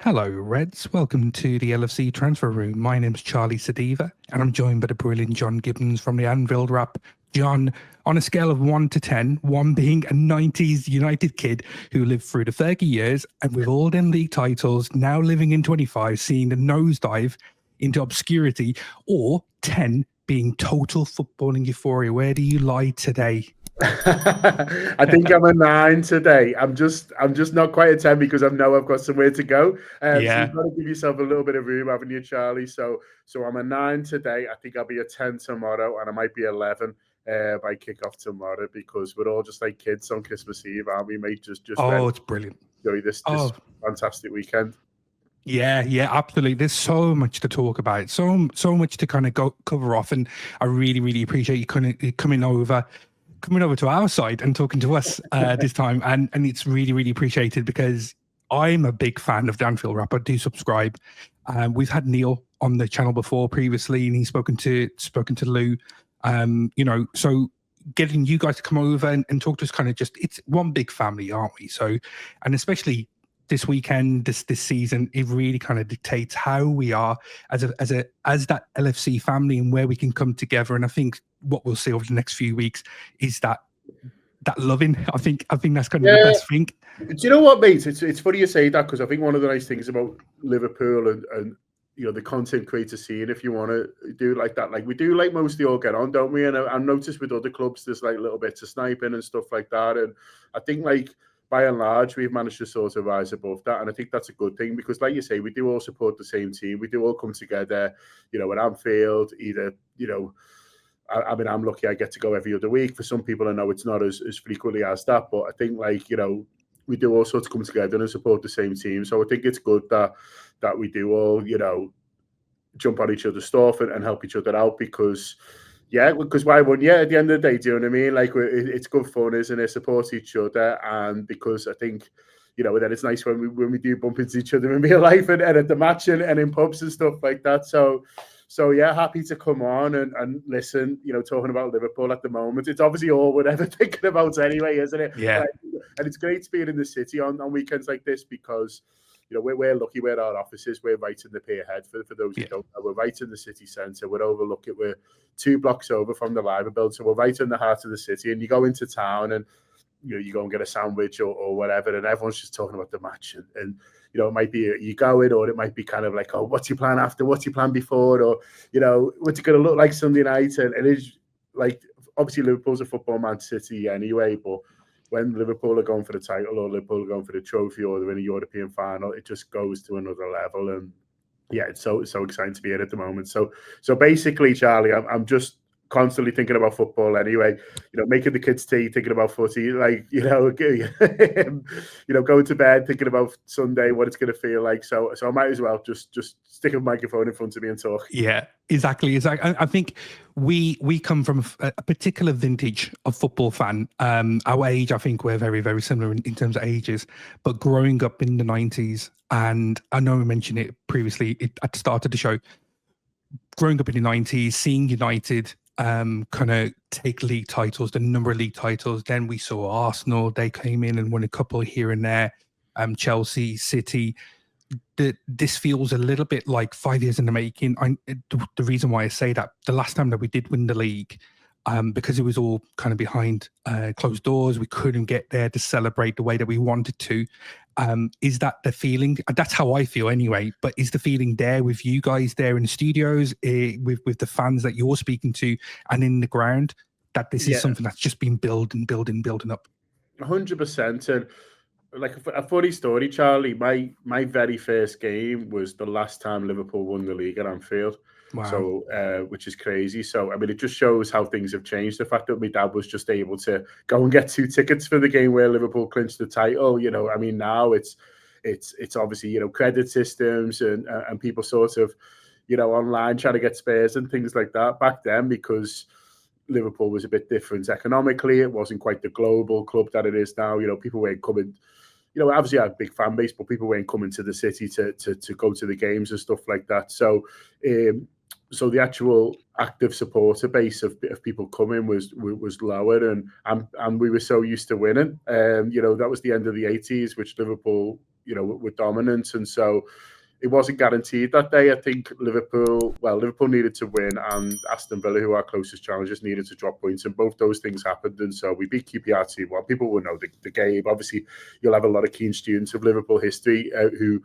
Hello, Reds. Welcome to the LFC Transfer Room. My name's Charlie Sadiva, and I'm joined by the brilliant John Gibbons from the Anfield Rap. John, on a scale of 1 to 10, 1 being a 90s United kid who lived through the 30 years and with all them league titles, now living in 25, seeing the nosedive into obscurity, or 10 being total footballing euphoria. Where do you lie today? I think I'm a 9 today. I'm just not quite a 10 because I know I've got somewhere to go. So you've got to give yourself a little bit of room, haven't you, Charlie? So I'm a 9 today. I think I'll be a 10 tomorrow, and I might be 11 by kick-off tomorrow because we're all just like kids on Christmas Eve, aren't we, mate? Just it's brilliant. Enjoy this fantastic weekend. Yeah, absolutely. There's so much to talk about, so much to kind of cover off, and I really appreciate you coming over to our side and talking to us this time, and it's really appreciated because I'm a big fan of the Anfield Rap. I do subscribe. We've had Neil on the channel before previously, and he's spoken to Lou. So getting you guys to come over and talk to us, kind of just, it's one big family, aren't we? So, and especially this weekend, this season, it really kind of dictates how we are as that LFC family and where we can come together. And I think what we'll see over the next few weeks is that loving. I think that's kind of the best thing. Do you know what, mate? It's funny you say that because I think one of the nice things about Liverpool and the content creator scene, if you want to do it like that, like we do, like mostly all get on, don't we? And I noticed with other clubs, there's like little bits of sniping and stuff like that. And I think like, by and large, we've managed to sort of rise above that. And I think that's a good thing because, like you say, we do all support the same team. We do all come together, at Anfield, either, I mean, I'm lucky I get to go every other week. For some people, I know it's not as frequently as that. But I think, like, we do all sorts of come together and support the same team. So I think it's good that we do all, jump on each other's stuff and help each other out because... Yeah, because why wouldn't you? At the end of the day, do you know what I mean? Like, it's good fun, isn't it? Support each other, and because I think, then it's nice when we do bump into each other in real life and at the match and in pubs and stuff like that. So yeah, happy to come on and listen. Talking about Liverpool at the moment, it's obviously all we're ever thinking about anyway, isn't it? Yeah, and it's great to be in the city on weekends like this because. We're lucky where our office is. We're right in the pier head. For those who don't know, we're right in the city centre. We're 2 blocks over from the Liverpool, so we're right in the heart of the city. And you go into town and you go and get a sandwich or whatever, and everyone's just talking about the match. And it might be you going, or it might be kind of like, oh, what's your plan after? What's your plan before? Or what's it going to look like Sunday night? And it is like obviously Liverpool's a football Man City anyway, but. When Liverpool are going for the title or Liverpool are going for the trophy or they're in a European final, it just goes to another level. And yeah, it's so exciting to be here at the moment. So basically, Charlie, I'm just constantly thinking about football anyway. Making the kids tea, thinking about footy, like going to bed, thinking about Sunday, what it's going to feel like. So I might as well just stick a microphone in front of me and talk. Yeah, exactly. I think we come from a particular vintage of football fan. Our age, I think we're very, very similar in terms of ages, but growing up in the 90s, and I know we mentioned it previously at the start of the show, growing up in the 90s, seeing United kind of take league titles, the number of league titles. Then we saw Arsenal, they came in and won a couple here and there. Chelsea, City. This feels a little bit like 5 years in the making. The reason why I say that, the last time that we did win the league, because it was all kind of behind closed doors, we couldn't get there to celebrate the way that we wanted to. Is that the feeling? That's how I feel anyway. But is the feeling there with you guys there in the studios, with the fans that you're speaking to, and in the ground, that this is something that's just been building up? 100%. And like a funny story, Charlie, my very first game was the last time Liverpool won the league at Anfield. Wow. So, which is crazy. So, I mean, it just shows how things have changed. The fact that my dad was just able to go and get 2 tickets for the game where Liverpool clinched the title. I mean, now it's obviously, credit systems and people sort of, online trying to get spares and things like that. Back then, because Liverpool was a bit different economically, it wasn't quite the global club that it is now. People weren't coming. Obviously I have a big fan base, but people weren't coming to the city to go to the games and stuff like that. So the actual active supporter base of people coming was lower, and we were so used to winning. That was the end of the 80s, which Liverpool were dominant, and so it wasn't guaranteed that day. I think Liverpool needed to win, and Aston Villa, who are our closest challengers, needed to drop points, and both those things happened. And so we beat QPR 2-1. People will know the game. Obviously, you'll have a lot of keen students of Liverpool history who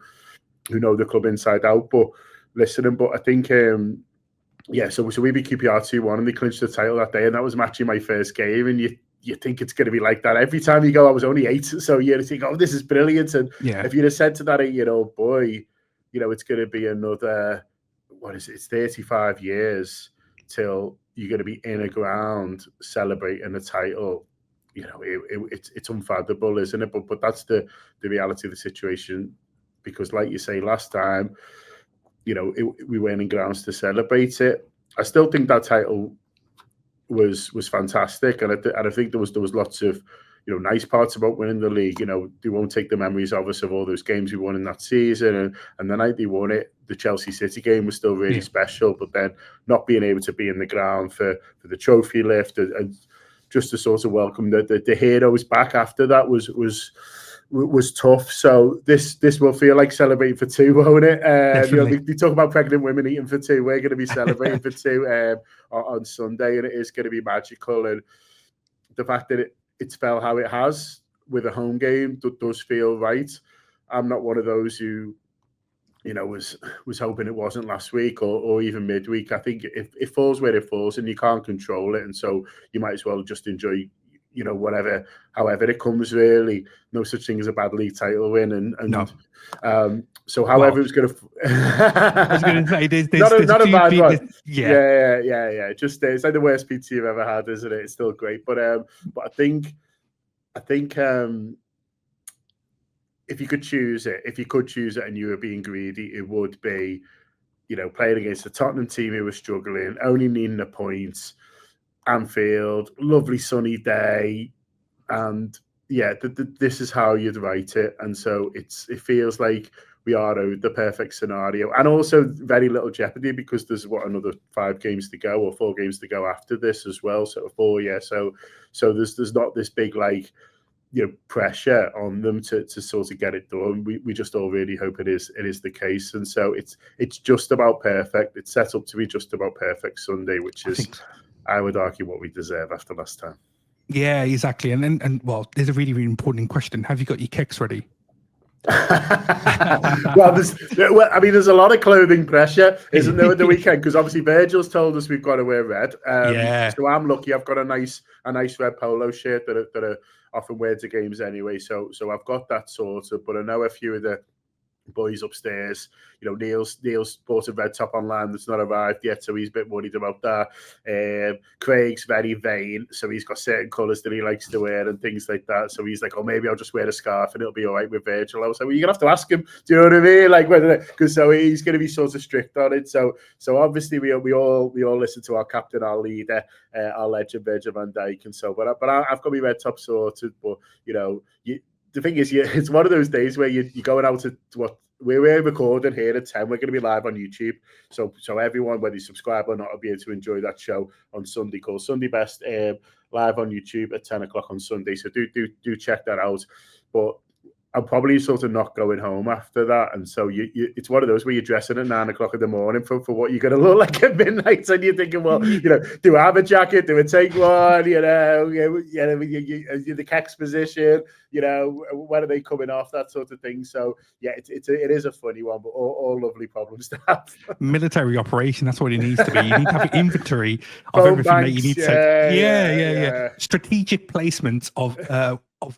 know the club inside out. But I think so we beat QPR 2-1, and they clinched the title that day, and that was matching my first game. And you think it's going to be like that every time you go. I was only 8, so you think, oh, this is brilliant. And if you'd have said to that 8-year-old boy, it's going to be another, it's 35 years till you're going to be in a ground celebrating the title. It's unfathomable, isn't it? But that's the reality of the situation, because like you say, last time, we weren't in grounds to celebrate it. I still think that title was fantastic, and I think there was lots of nice parts about winning the league. They won't take the memories of us of all those games we won in that season, and the night they won it, the Chelsea City game was still really special. But then not being able to be in the ground for the trophy lift and just to sort of welcome the heroes back after that was tough. So this will feel like celebrating for 2, won't it? They talk about pregnant women eating for 2. We're going to be celebrating for 2 on Sunday, and it is going to be magical. And the fact that it's felt how it has with a home game does feel right. I'm not one of those who was hoping it wasn't last week or even midweek. I think it falls where it falls, and you can't control it, and so you might as well just enjoy however it comes, really. No such thing as a bad league title win, and no. So however it's going to I was going to say there's not a bad one. Yeah. Just it's like the worst pizza you've ever had, isn't it? It's still great, but I think if you could choose it and you were being greedy, it would be playing against the Tottenham team who were struggling, only needing a point, Anfield, lovely sunny day, and this is how you'd write it. And so it feels like we are the perfect scenario, and also very little jeopardy, because there's another 5 games to go, or 4 games to go after this as well. So 4, so there's not this big pressure on them to sort of get it done. We just all really hope it is the case, and so it's just about perfect. It's set up to be just about perfect Sunday, which is, I would argue, what we deserve after last time. Yeah, exactly. And well, there's a really, really important question. Have you got your kicks ready? There's a lot of clothing pressure, isn't there, at the weekend? Because obviously Virgil's told us we've got to wear red. So I'm lucky. I've got a nice red polo shirt that I often wear to games anyway. So I've got that sorted. But I know a few of the boys upstairs, Neil's bought a red top online that's not arrived yet, so he's a bit worried about that. Craig's very vain, so he's got certain colours that he likes to wear and things like that, so he's like, oh, maybe I'll just wear a scarf and it'll be all right with Virgil. I was like, well, you're gonna have to ask him, do you know what I mean? Like, whether, because so he's going to be sort of strict on it. So obviously we all listen to our captain, our leader, our legend Virgil van Dijk, and so but I've got my red top sorted. But the thing is, it's one of those days where you're going out to we're recording here at 10. We're going to be live on YouTube. So everyone, whether you subscribe or not, will be able to enjoy that show on Sunday, called Sunday Best, live on YouTube at 10 o'clock on Sunday. So do check that out. But I'm probably sort of not going home after that, and so it's one of those where you're dressing at 9 o'clock in the morning for what you're going to look like at midnight, and you're thinking, well, do I have a jacket? Do I take one? The Kex position, when are they coming off? That sort of thing. So it is a funny one, but all lovely problems to have. Military operation. That's what it needs to be. You need to have an inventory of everything that you need to take. Yeah. Strategic placement of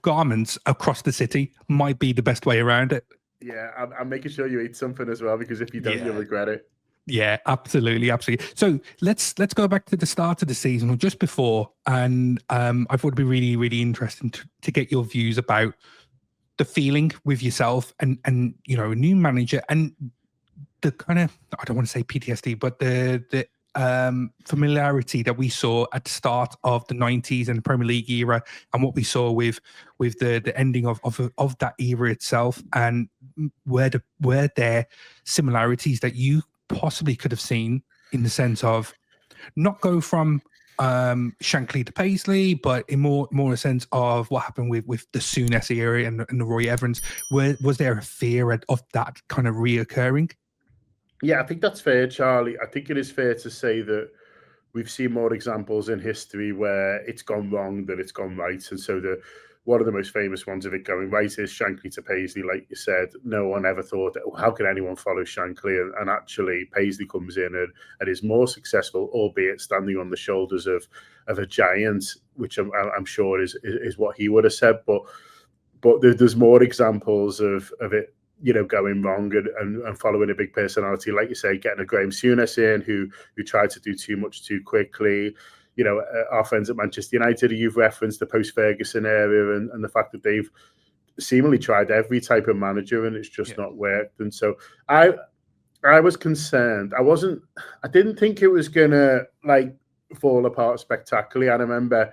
garments across the city might be the best way around it. Yeah, I'm making sure you eat something as well, because if you don't, you'll regret it. Yeah, absolutely. So let's go back to the start of the season, or just before, and I thought it'd be really, really interesting to get your views about the feeling with yourself and a new manager, and the kind of, I don't want to say PTSD, but the familiarity that we saw at the start of the 90s and the Premier League era, and what we saw with the ending of that era itself, and were there similarities that you possibly could have seen, in the sense of not go from Shankly to Paisley, but in more a sense of what happened with the Souness era and the Roy Evans. Was there a fear of that kind of reoccurring? Yeah, I think that's fair, Charlie. I think it is fair to say that we've seen more examples in history where it's gone wrong than it's gone right. And so one of the most famous ones of it going right is Shankly to Paisley. Like you said, no one ever thought, how can anyone follow Shankly? And actually, Paisley comes in and is more successful, albeit standing on the shoulders of a giant, which I'm sure is what he would have said. But there's more examples of it, going wrong and following a big personality, like you say, getting a Graham Souness in who tried to do too much too quickly. Our friends at Manchester United, you've referenced the post-Ferguson era and the fact that they've seemingly tried every type of manager and it's just not worked. And so I was concerned. I didn't think it was gonna fall apart spectacularly. I remember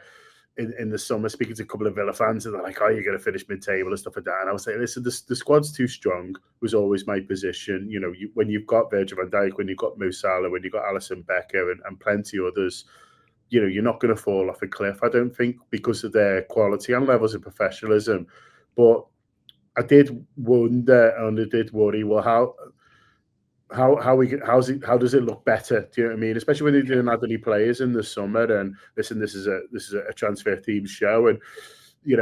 in the summer speaking to a couple of Villa fans and they're like, "Oh, you're going to finish mid-table and stuff like that." And I was like, "Listen, the squad's too strong." Was always my position. When you've got Virgil van Dijk, when you've got Mo Salah, when you've got Alisson Becker and plenty others, you're not going to fall off a cliff. I don't think, because of their quality and levels of professionalism. But I did wonder and I did worry. Well, how does it look better? Do you know what I mean? Especially when they didn't add any players in the summer. And listen, this is a transfer team show, and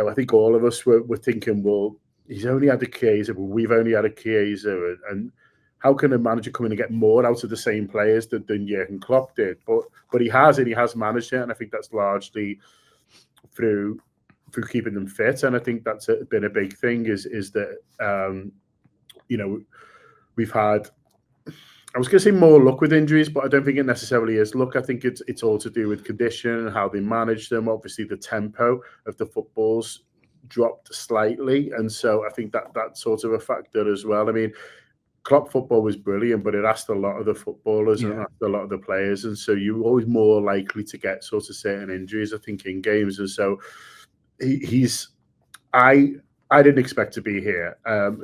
I think all of us were thinking, well, he's only had a Chiesa, but we've only had a Chiesa, and how can a manager come in and get more out of the same players than Jurgen Klopp did? But he has, and he has managed it, and I think that's largely through keeping them fit, and I think that's been a big thing. Is that we've had. I was going to say more luck with injuries, but I don't think it necessarily is luck. I think it's all to do with condition and how they manage them. Obviously, the tempo of the footballs dropped slightly, and so I think that's sort of a factor as well. I mean, Klopp football was brilliant, but it asked a lot of the footballers and asked a lot of the players, and so you're always more likely to get sort of certain injuries, I think, in games. And so I didn't expect to be here.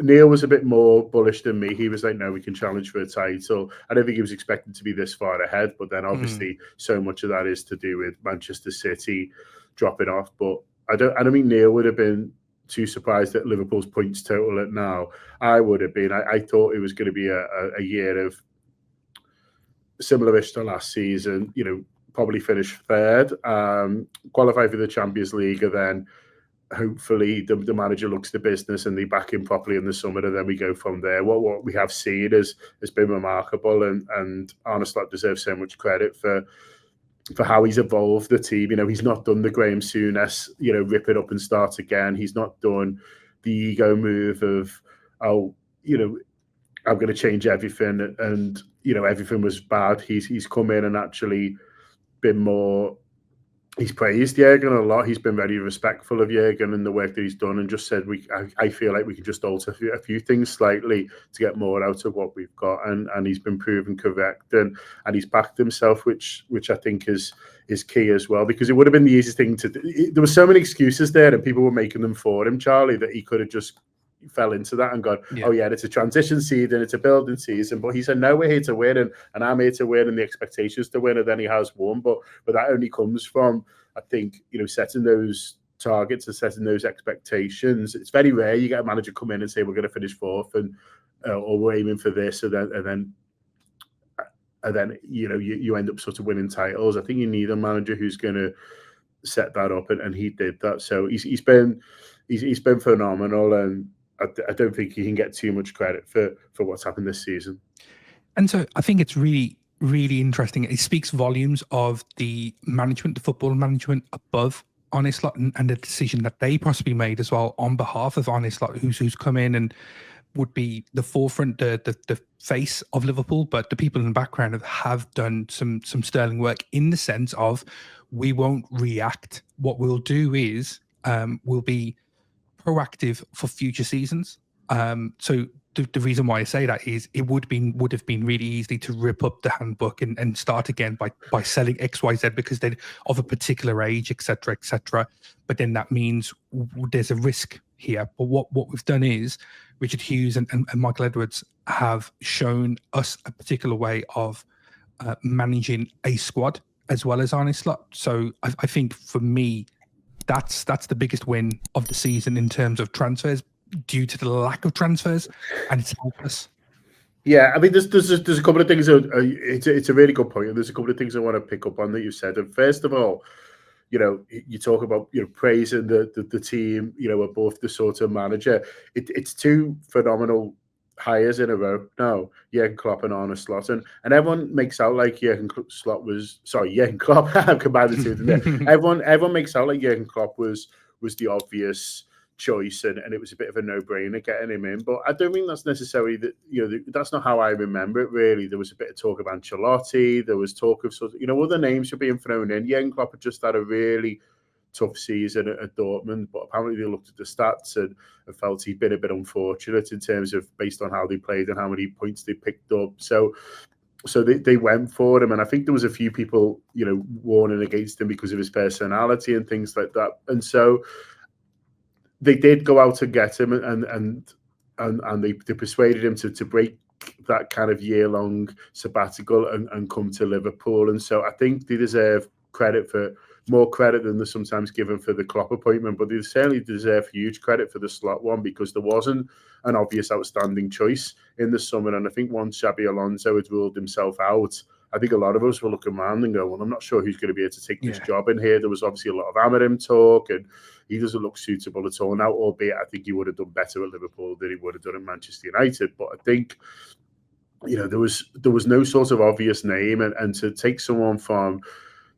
Neil was a bit more bullish than me. He was like, "No, we can challenge for a title." I don't think he was expecting to be this far ahead, but then obviously so much of that is to do with Manchester City dropping off. But I don't think Neil would have been too surprised at Liverpool's points total at now. I would have been. I thought it was going to be a year of similar-ish to last season. Probably finish third, qualify for the Champions League, and then hopefully the manager looks the business and they back him properly in the summer, and then we go from there. What we have seen has been remarkable, and Arne Slot deserves so much credit for how he's evolved the team. He's not done the Graham Souness, rip it up and start again. He's not done the ego move of, I'm going to change everything, and everything was bad. He's come in and actually been more. He's praised Jurgen a lot. He's been very respectful of Jurgen and the work that he's done, and just said, I feel like we can just alter a few things slightly to get more out of what we've got. And he's been proven correct, and he's backed himself, which I think is key as well, because it would have been the easiest thing to do. There were so many excuses there, and people were making them for him, Charlie, that he could have just fell into that and gone, "Oh yeah, it's a transition season, it's a building season." But he said, "No, we're here to win, and I'm here to win, and the expectations to win." And then he has won, but that only comes from, I think, setting those targets and setting those expectations. It's very rare you get a manager come in and say, "We're going to finish fourth," and or "We're aiming for this," and then you end up sort of winning titles. I think you need a manager who's going to set that up, and he did that. So he's been phenomenal, and I don't think you can get too much credit for what's happened this season. And so I think it's really, really interesting. It speaks volumes of the management, the football management above Arne Slot, and the decision that they possibly made as well on behalf of Arne Slot, who's come in and would be the forefront, the face of Liverpool, but the people in the background have done some sterling work in the sense of, we won't react. What we'll do is we'll be proactive for future seasons. So the reason why I say that is it would have been really easy to rip up the handbook and start again by selling XYZ because they're of a particular age, etc., etc. But then that means there's a risk here. But what we've done is Richard Hughes and Michael Edwards have shown us a particular way of managing a squad as well as Arne Slot. So I think for me, that's the biggest win of the season in terms of transfers, due to the lack of transfers, and it's helpless. Yeah, I mean, there's a couple of things. It's a really good point, and there's a couple of things I want to pick up on that you said. And first of all, you talk about praising the team, above the sort of manager. It's two phenomenal hires in a row now, Jurgen Klopp and Arne Slot, and everyone makes out like Jurgen Klopp. I've combined the two, didn't I? Everyone makes out like Jurgen Klopp was the obvious choice, and it was a bit of a no-brainer getting him in. But I don't think that's necessarily that's not how I remember it. Really, there was a bit of talk of Ancelotti. There was talk of sort of other names were being thrown in. Jurgen Klopp had just had a really tough season at Dortmund, but apparently they looked at the stats and felt he'd been a bit unfortunate in terms of based on how they played and how many points they picked up. So they went for him, and I think there was a few people warning against him because of his personality and things like that. And so they did go out to get him, and they persuaded him to break that kind of year-long sabbatical and come to Liverpool. And so I think they deserve more credit than they're sometimes given for the Klopp appointment, but they certainly deserve huge credit for the Slot one, because there wasn't an obvious outstanding choice in the summer. And I think once Xabi Alonso had ruled himself out, I think a lot of us were looking around and going, well, I'm not sure who's going to be able to take this job in here. There was obviously a lot of Amarim talk, and he doesn't look suitable at all now, albeit I think he would have done better at Liverpool than he would have done at Manchester United. But I think, there was no sort of obvious name, and to take someone from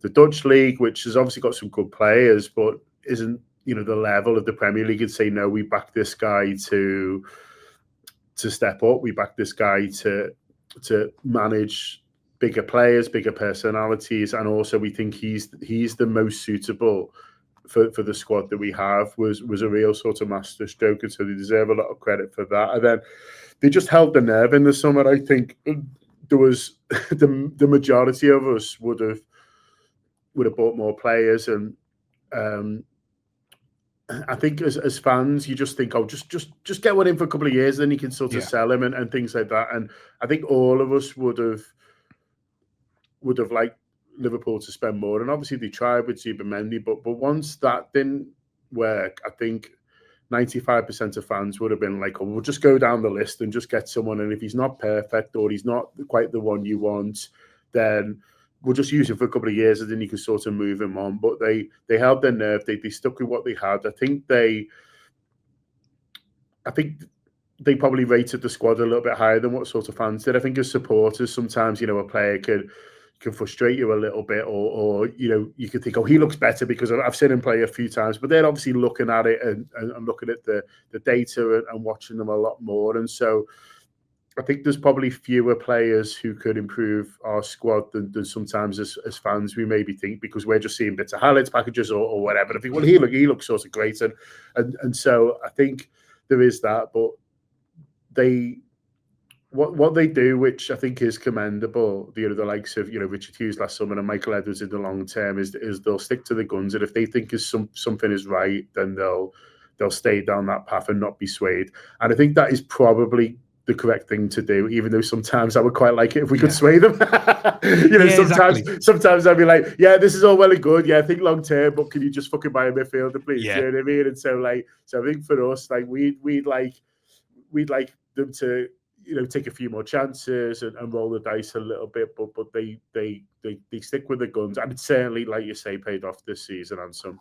the Dutch league, which has obviously got some good players, but isn't, the level of the Premier League, and say, no, we back this guy to step up. We back this guy to manage bigger players, bigger personalities, and also we think he's the most suitable for the squad that we have, was a real sort of masterstroke, and so they deserve a lot of credit for that. And then they just held the nerve in the summer. I think there was the majority of us would have bought more players, and I think as fans, you just think, oh, just get one in for a couple of years, then you can sort of sell him and things like that. And I think all of us would have liked Liverpool to spend more, and obviously they tried with Zubimendi, but once that didn't work, I think 95% of fans would have been like, oh, we'll just go down the list and just get someone, and if he's not perfect or he's not quite the one you want, then we'll just use him for a couple of years, and then you can sort of move him on. But they held their nerve. They stuck with what they had. I think they probably rated the squad a little bit higher than what sort of fans did. I think as supporters, sometimes a player can frustrate you a little bit, or you could think, oh, he looks better because I've seen him play a few times. But they're obviously looking at it and looking at the data and watching them a lot more. And so I think there's probably fewer players who could improve our squad than sometimes as fans we maybe think, because we're just seeing bits of highlights packages or whatever. And I think, well, he looks sort of great, and so I think there is that. But what they do, which I think is commendable, the likes of Richard Hughes last summer and Michael Edwards in the long term, is they'll stick to the guns, and if they think something is right, then they'll stay down that path and not be swayed. And I think that is probably the correct thing to do, even though sometimes I would quite like it if we could sway them. Sometimes I'd be like, yeah, this is all well and good. Yeah, I think long term, but can you just fucking buy a midfielder, please? Yeah. You know what I mean? And so I think for us, we'd like them to take a few more chances and roll the dice a little bit, but they stick with the guns. And it's certainly, like you say, paid off this season and some.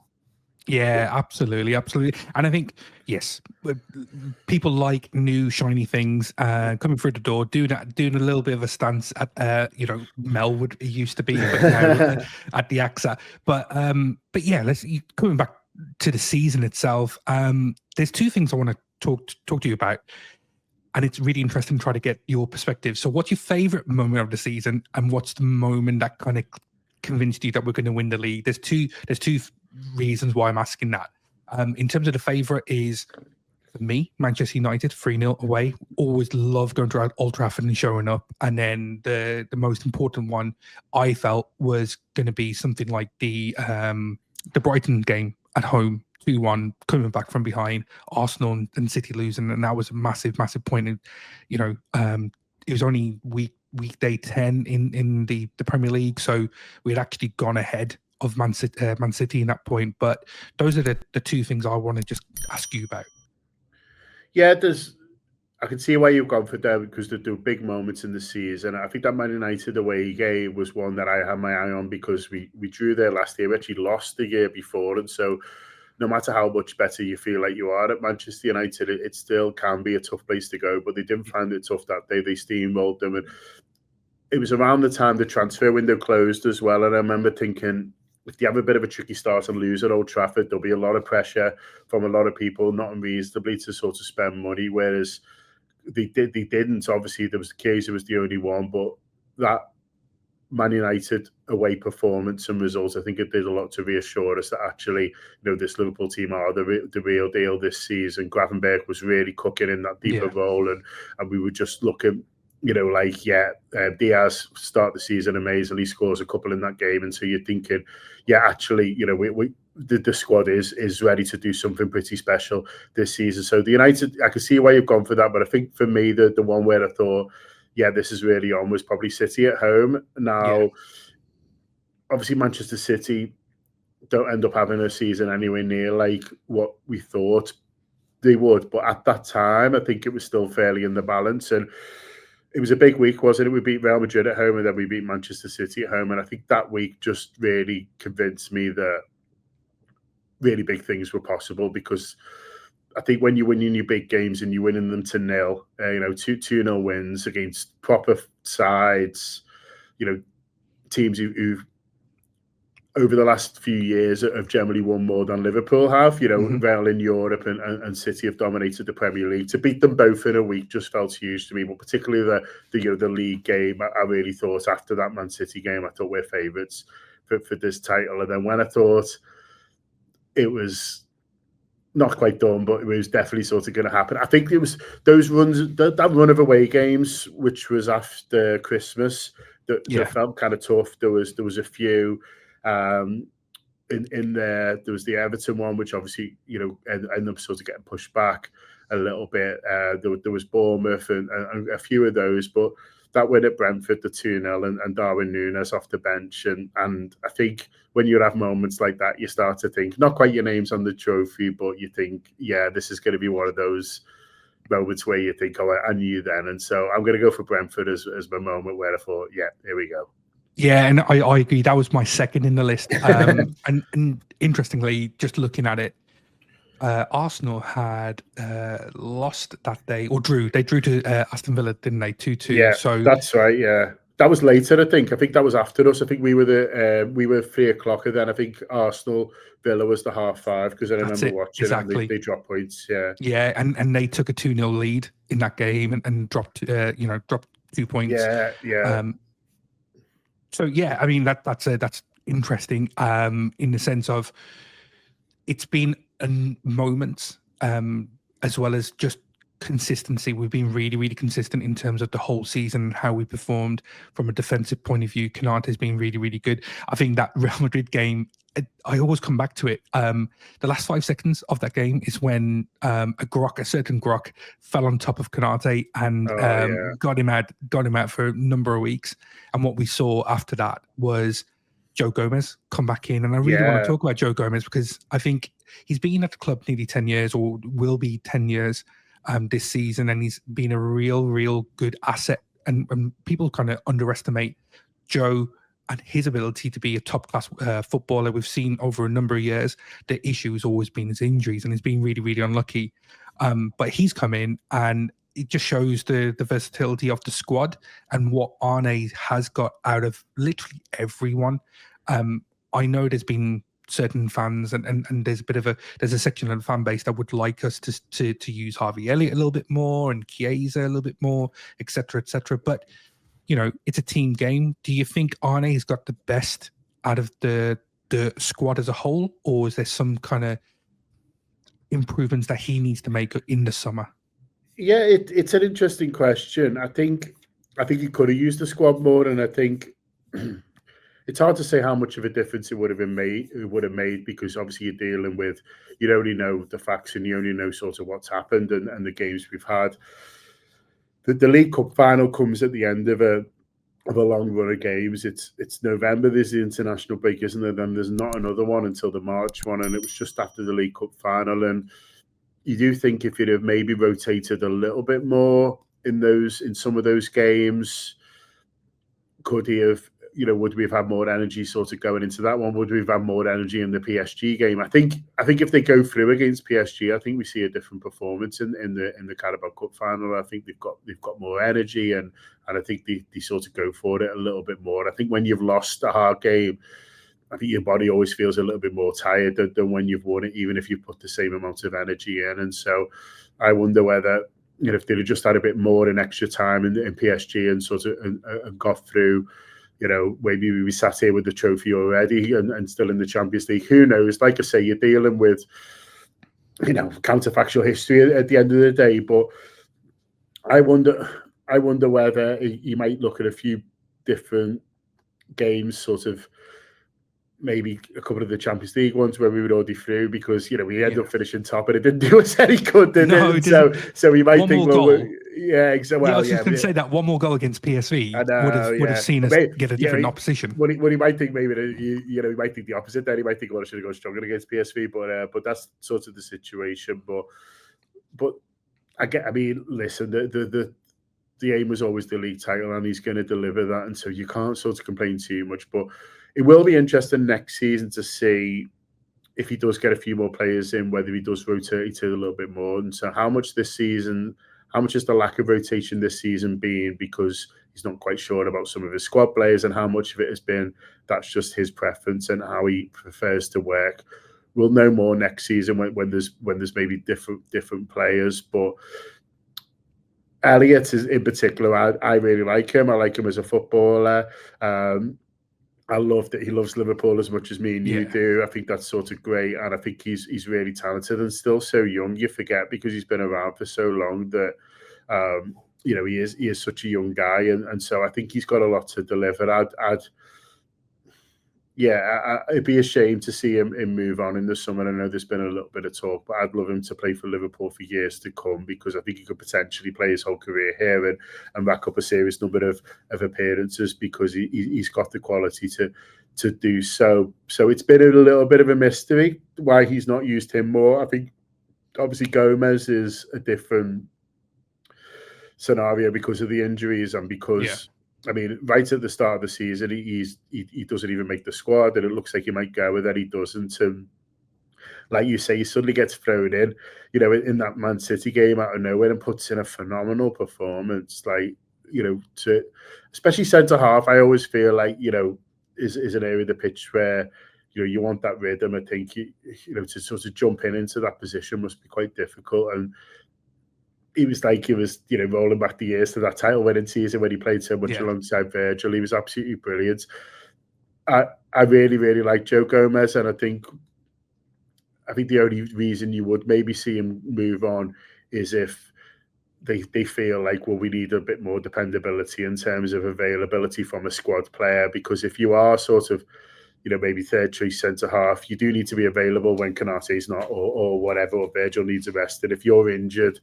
Yeah, absolutely. And I think, yes, people like new shiny things coming through the door, doing a little bit of a stance at Melwood it used to be, but now at the AXA. But yeah, coming back to the season itself. There's two things I want to talk to you about, and it's really interesting to try to get your perspective. So, what's your favorite moment of the season, and what's the moment that kind of convinced you that we're going to win the league? There's two reasons why I'm asking that. In terms of the favourite is, for me, Manchester United 3-0 away. Always love going to Old Trafford and showing up. And then the most important one I felt was going to be something like the Brighton game at home, 2-1, coming back from behind, Arsenal and City losing, and that was a massive point. It was only weekday 10 in the Premier League, so we'd actually gone ahead of Man City in that point. But those are the two things I want to just ask you about. Yeah, I can see why you've gone for them because there were big moments in the season. I think that Man United away game was one that I had my eye on because we drew there last year. We actually lost the year before, and so no matter how much better you feel like you are at Manchester United, it still can be a tough place to go. But they didn't find it tough that day. They steamrolled them, and it was around the time the transfer window closed as well. And I remember thinking, if you have a bit of a tricky start and lose at Old Trafford, there'll be a lot of pressure from a lot of people, not unreasonably, to sort of spend money. Whereas they didn't. Obviously, there was Chiesa was the only one, but that Man United away performance and results, I think it did a lot to reassure us that actually, this Liverpool team are the real deal this season. Gravenberch was really cooking in that deeper role, and we were just looking, Diaz start the season amazingly, scores a couple in that game, and so you're thinking, actually, the squad is ready to do something pretty special this season. So the United, I can see why you've gone for that, but I think for me, the one where I thought, this is really on was probably City at home. Now, obviously, Manchester City don't end up having a season anywhere near like what we thought they would. But at that time, I think it was still fairly in the balance. And it was a big week, wasn't it? We beat Real Madrid at home and then we beat Manchester City at home. And I think that week just really convinced me that really big things were possible, because I think when you're winning your big games and you're winning them to 0, 2-0 wins against proper sides, teams who've over the last few years have generally won more than Liverpool have. Real in Europe and City have dominated the Premier League. To beat them both in a week just felt huge to me. But particularly the league game, I really thought after that Man City game, I thought we're favourites for this title. And then when I thought it was not quite done, but it was definitely sort of going to happen, I think it was those runs, that run of away games, which was after Christmas, that felt kind of tough. There was a few in there. There was the Everton one, which obviously ended up sort of getting pushed back a little bit. There was Bournemouth and a few of those, but that win at Brentford, the 2-0, and Darwin Núñez off the bench, and I think when you have moments like that, you start to think, not quite your name's on the trophy, but you think, this is going to be one of those moments where you think, I knew then. And so I'm going to go for Brentford as my moment where I thought, here we go. Yeah, and I agree. That was my second in the list. And interestingly, just looking at it, Arsenal had lost that day, or drew. They drew to Aston Villa, didn't they? 2-2. Yeah, so that's right. Yeah, that was later. I think that was after us. I think we were 3:00 then. I think Arsenal Villa was the 5:30, because I remember watching exactly. And they dropped points. Yeah, and they took a 2-0 lead in that game and dropped dropped 2 points. Yeah. So I mean that's interesting in the sense of it's been moments as well as just consistency. We've been really, really consistent in terms of the whole season and how we performed from a defensive point of view. Canate has been really, really good. I think that Real Madrid game, I always come back to it. The last 5 seconds of that game is when a certain Grok fell on top of Canate and got him out for a number of weeks. And what we saw after that was Joe Gomez come back in. And I really want to talk about Joe Gomez because I think he's been at the club nearly 10 years, or will be 10 years this season. And he's been a real good asset. And people kind of underestimate Joe and his ability to be a top-class footballer. We've seen over a number of years, the issue has always been his injuries, and he's been really, really unlucky. But he's come in, and it just shows the versatility of the squad and what Arne has got out of literally everyone. I know there's been certain fans, and there's a section of the fan base that would like us to use Harvey Elliott a little bit more and Chiesa a little bit more, etc., etc. But it's a team game. Do you think Arne has got the best out of the squad as a whole, or is there some kind of improvements that he needs to make in the summer? Yeah, it's an interesting question. I think he could have used the squad more, and I think it's hard to say how much of a difference it would have made, because obviously you're dealing with, you only know the facts and you only know sort of what's happened and the games we've had. The League Cup final comes at the end of a of a long run of games. It's November. There's the international break, isn't there? Then there's not another one until the March one, and it was just after the League Cup final. And you do think if you'd have maybe rotated a little bit more in some of those games, could he have? Would we have had more energy sort of going into that one? Would we have had more energy in the PSG game? I think if they go through against PSG, I think we see a different performance in the Carabao Cup final. I think they've got more energy, and I think they sort of go for it a little bit more. I think when you've lost a hard game, I think your body always feels a little bit more tired than when you've won it, even if you put the same amount of energy in. And so I wonder whether, if they'd have just had a bit more in extra time in PSG and sort of and got through, maybe we sat here with the trophy already and still in the Champions League. Who knows? Like I say, you're dealing with, counterfactual history at the end of the day. But I wonder whether you might look at a few different games, sort of maybe a couple of the Champions League ones where we were already through, because we ended up finishing top, and it didn't do us any good, did it? So we might think, exactly. I was just going to say that one more goal against PSV would have seen us get a different opposition. What he might think, maybe he might think the opposite. Then he might think, well, I should have gone stronger against PSV, but that's sort of the situation. But I mean, listen, the aim was always the league title, and he's going to deliver that, and so you can't sort of complain too much. But it will be interesting next season to see if he does get a few more players in, whether he does rotate a little bit more. And so how much is the lack of rotation this season being because he's not quite sure about some of his squad players, and how much of it has been that's just his preference and how he prefers to work. We'll know more next season when there's maybe different players. But Elliott is in particular, I really like him. I like him as a footballer. I love that he loves Liverpool as much as me and you do. I think that's sort of great, and I think he's really talented and still so young. You forget, because he's been around for so long, that he is such a young guy, and so I think he's got a lot to deliver. It'd be a shame to see him move on in the summer. I know there's been a little bit of talk, but I'd love him to play for Liverpool for years to come, because I think he could potentially play his whole career here and rack up a serious number of appearances, because he's got the quality to do so. So it's been a little bit of a mystery why he's not used him more. I think obviously Gomez is a different scenario because of the injuries and because... Yeah. I mean, right at the start of the season, he doesn't even make the squad, and it looks like he might go, and then he doesn't. Like you say, he suddenly gets thrown in, in that Man City game out of nowhere, and puts in a phenomenal performance. Like, especially centre half, I always feel like is an area of the pitch where you want that rhythm. I think to sort of jump into that position must be quite difficult. And he was rolling back the years to that title winning season when he played so much alongside Virgil. He was absolutely brilliant. I really, really like Joe Gomez, and I think the only reason you would maybe see him move on is if they feel like, well, we need a bit more dependability in terms of availability from a squad player, because if you are sort of maybe third choice centre half, you do need to be available when Konate's not, or whatever, or Virgil needs a rest. And if you're injured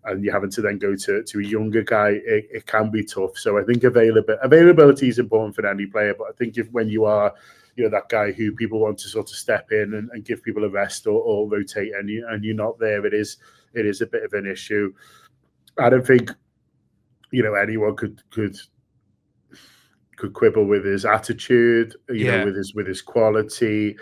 and you're having to then go to a younger guy, it can be tough. So I think availability is important for any player, but I think when you are, that guy who people want to sort of step in and give people a rest or rotate, and you're not there, it is a bit of an issue. I don't think, anyone could quibble with his attitude, with his quality.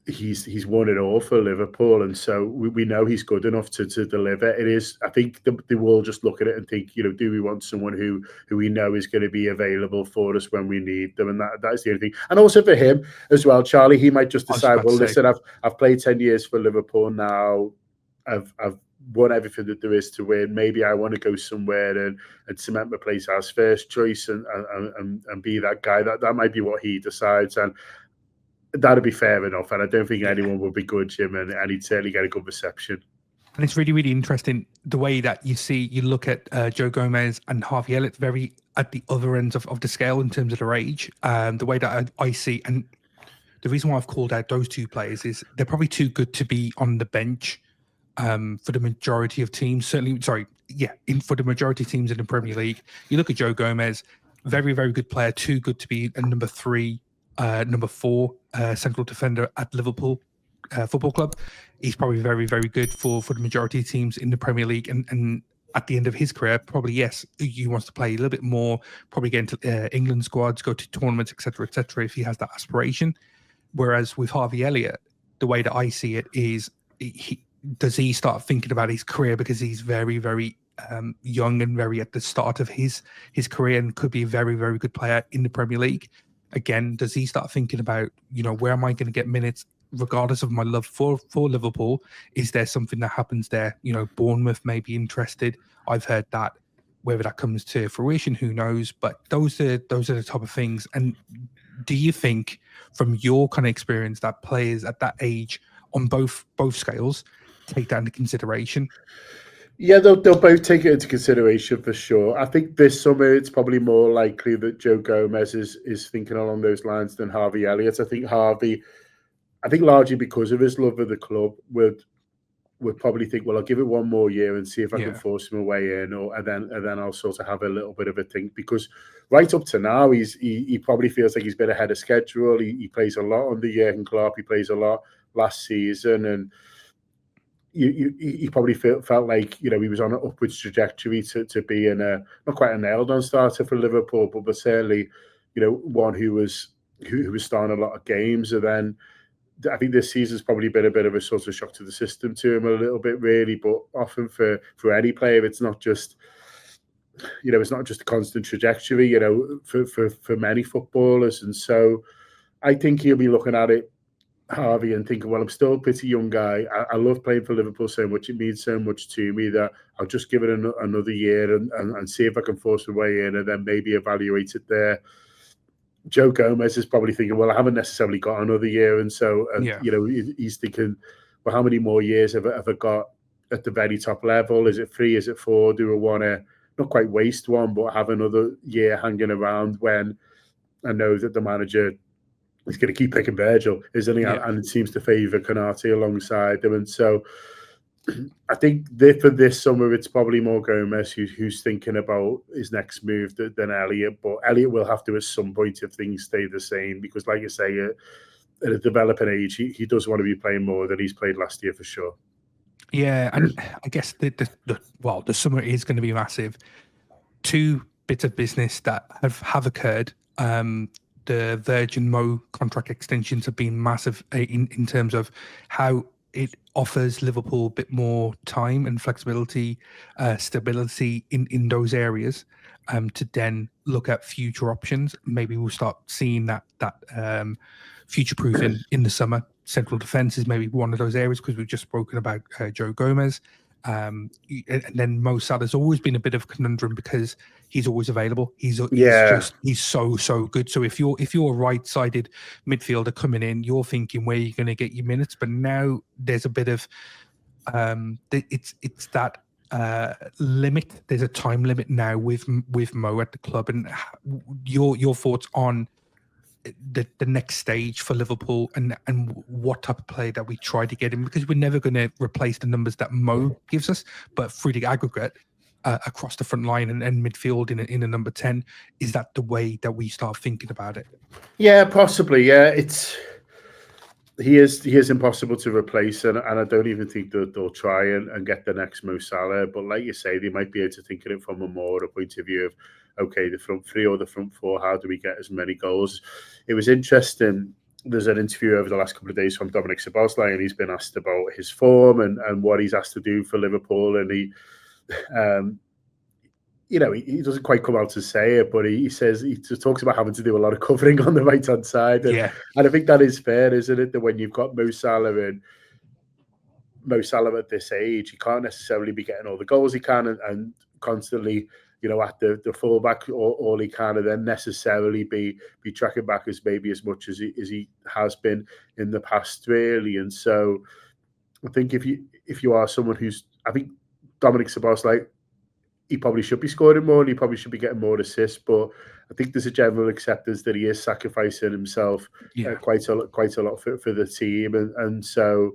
He's won it all for Liverpool, and so we know he's good enough to deliver. It is, I think, they will just look at it and think, do we want someone who we know is going to be available for us when we need them, and that is the only thing. And also for him as well, Charlie, he might just decide, well, listen, I've played 10 years for Liverpool now. I've won everything that there is to win. Maybe I want to go somewhere and cement my place as first choice and be that guy. That might be what he decides, and that'd be fair enough. And I don't think anyone would begrudge him, and he'd certainly get a good reception. And it's really, really interesting the way that you look at Joe Gomez and Harvey Elliott very at the other ends of the scale in terms of their age. The way that I see, and the reason why I've called out those two players is they're probably too good to be on the bench for the majority of teams. For the majority of teams in the Premier League. You look at Joe Gomez, very, very good player, too good to be a number 3, number 4 central defender at Liverpool Football Club. He's probably very, very good for the majority of teams in the Premier League. And at the end of his career, probably, yes, he wants to play a little bit more, probably get into England squads, go to tournaments, etc., if he has that aspiration. Whereas with Harvey Elliott, the way that I see it is, does he start thinking about his career because he's very, very young and very at the start of his career and could be a very, very good player in the Premier League? Again, does he start thinking about, where am I going to get minutes regardless of my love for Liverpool? Is there something that happens there? Bournemouth may be interested. I've heard that. Whether that comes to fruition, who knows? But those are the type of things. And do you think, from your kind of experience, that players at that age on both scales take that into consideration? Yeah, they'll both take it into consideration for sure. I think this summer it's probably more likely that Joe Gomez is thinking along those lines than Harvey Elliott. I think largely because of his love of the club, would probably think, well, I'll give it one more year and see if I can force him away in, and then I'll sort of have a little bit of a think, because right up to now he probably feels like he's been ahead of schedule. He plays a lot under Jurgen Klopp. He plays a lot last season, and he probably felt like he was on an upwards trajectory to be not quite a nailed on starter for Liverpool, but certainly one who was starting a lot of games. And then I think this season's probably been a bit of a sort of shock to the system to him a little bit, really. But often for any player, it's not just it's not just a constant trajectory. For many footballers, and so I think he'll be looking at it, Harvey, and thinking, well, I'm still a pretty young guy. I love playing for Liverpool so much. It means so much to me that I'll just give it another year and see if I can force my way in, and then maybe evaluate it there. Joe Gomez is probably thinking, well, I haven't necessarily got another year. And so, he's thinking, well, how many more years have I got at the very top level? Is it 3? Is it 4? Do I want to not quite waste one, but have another year hanging around when I know that the manager is going to keep picking Virgil, isn't he? Yeah. And it seems to favour Konate alongside them. And so I think for this summer, it's probably more Gomez who's thinking about his next move than Elliott. But Elliott will have to at some point if things stay the same, because, like you say, at a developing age, he does want to be playing more than he's played last year for sure. Yeah, and I guess the summer is going to be massive. 2 bits of business that have occurred. The Virgin Mo contract extensions have been massive in terms of how it offers Liverpool a bit more time and flexibility, stability in those areas, to then look at future options. Maybe we'll start seeing that future-proofing in the summer. Central defence is maybe one of those areas, because we've just spoken about Joe Gomez. And then Mo Salah's always been a bit of a conundrum because he's always available. He's so good. So if you're a right-sided midfielder coming in, you're thinking where you're going to get your minutes. But now there's a bit of it's that limit. There's a time limit now with Mo at the club. And your thoughts on the next stage for Liverpool and what type of play that we try to get in, because we're never going to replace the numbers that Mo gives us, but through the aggregate across the front line and midfield in a number 10, is that the way that we start thinking about it? Yeah, possibly. Yeah, he is impossible to replace, and I don't even think that they'll try and get the next Mo Salah. But like you say, they might be able to think of it from a more point of view of, okay, the front 3 or the front 4, how do we get as many goals? It was interesting. There's an interview over the last couple of days from Dominic Szoboszlai, and he's been asked about his form and what he's asked to do for Liverpool. And he doesn't quite come out to say it, but he says, he just talks about having to do a lot of covering on the right-hand side. And I think that is fair, isn't it? That when you've got Mo Salah at this age, he can't necessarily be getting all the goals he can and constantly, at the fullback, all he can, and then necessarily be tracking back as much as he has been in the past, really. And so I think if you are someone I think Dominic Szoboszlai, he probably should be scoring more and he probably should be getting more assists, but I think there's a general acceptance that he is sacrificing himself quite a lot for the team, and so